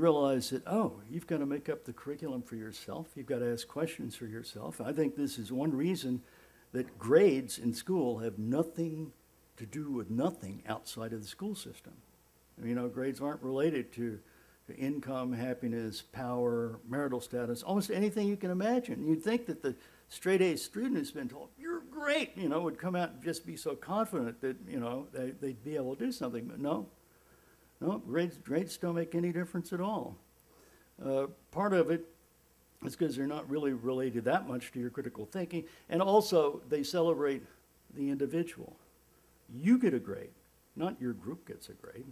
realize that, oh, you've got to make up the curriculum for yourself. You've got to ask questions for yourself. I think this is one reason that grades in school have nothing to do with nothing outside of the school system. You know, grades aren't related to income, happiness, power, marital status, almost anything you can imagine. You'd think that the straight-A student who's been told, you're great, you know, would come out and just be so confident that, you know, they'd be able to do something. But no, grades don't make any difference at all. Part of it is because they're not really related that much to your critical thinking, and also they celebrate the individual. You get a grade, not your group gets a grade.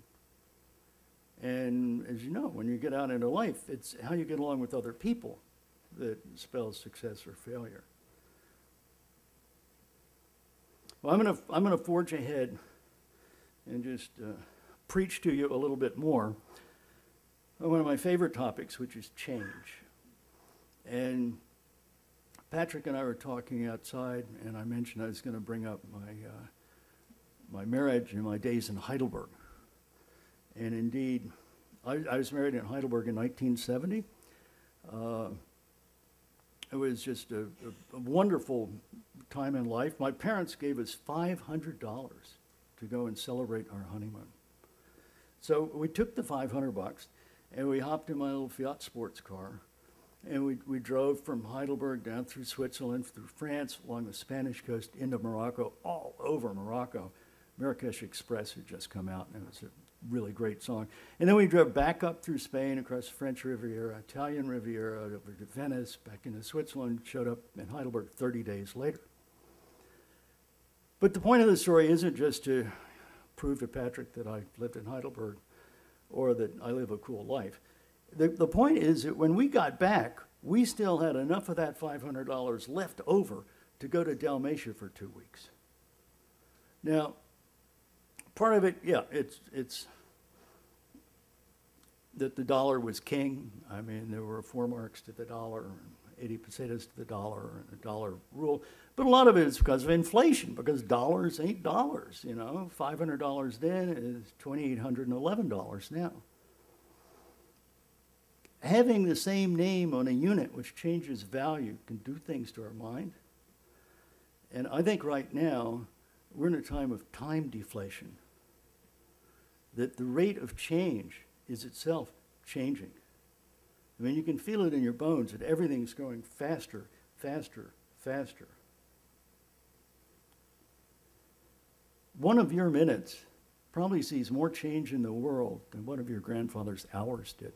And as you know, when you get out into life, it's how you get along with other people that spells success or failure. Well, I'm gonna forge ahead and just preach to you a little bit more on one of my favorite topics, which is change. And Patrick and I were talking outside, and I mentioned I was going to bring up my marriage and my days in Heidelberg. And indeed, I was married in Heidelberg in 1970. It was just a wonderful time in life. My parents gave us $500 to go and celebrate our honeymoon. So we took the 500 bucks and we hopped in my little Fiat sports car, and we drove from Heidelberg down through Switzerland, through France, along the Spanish coast, into Morocco, all over Morocco. Marrakech Express had just come out, and it was a really great song. And then we drove back up through Spain, across the French Riviera, Italian Riviera, over to Venice, back into Switzerland, showed up in Heidelberg 30 days later. But the point of the story isn't just to prove to Patrick that I lived in Heidelberg or that I live a cool life. The point is that when we got back, we still had enough of that $500 left over to go to Dalmatia for 2 weeks. Now, part of it, yeah, it's that the dollar was king. I mean, there were 4 marks to the dollar, and 80 pesetas to the dollar, and the dollar rule. But a lot of it is because of inflation, because dollars ain't dollars, you know. $500 then is $2,811 now. Having the same name on a unit which changes value can do things to our mind. And I think right now, we're in a time of time deflation, that the rate of change is itself changing. I mean, you can feel it in your bones that everything's going faster, faster, faster. One of your minutes probably sees more change in the world than one of your grandfather's hours did.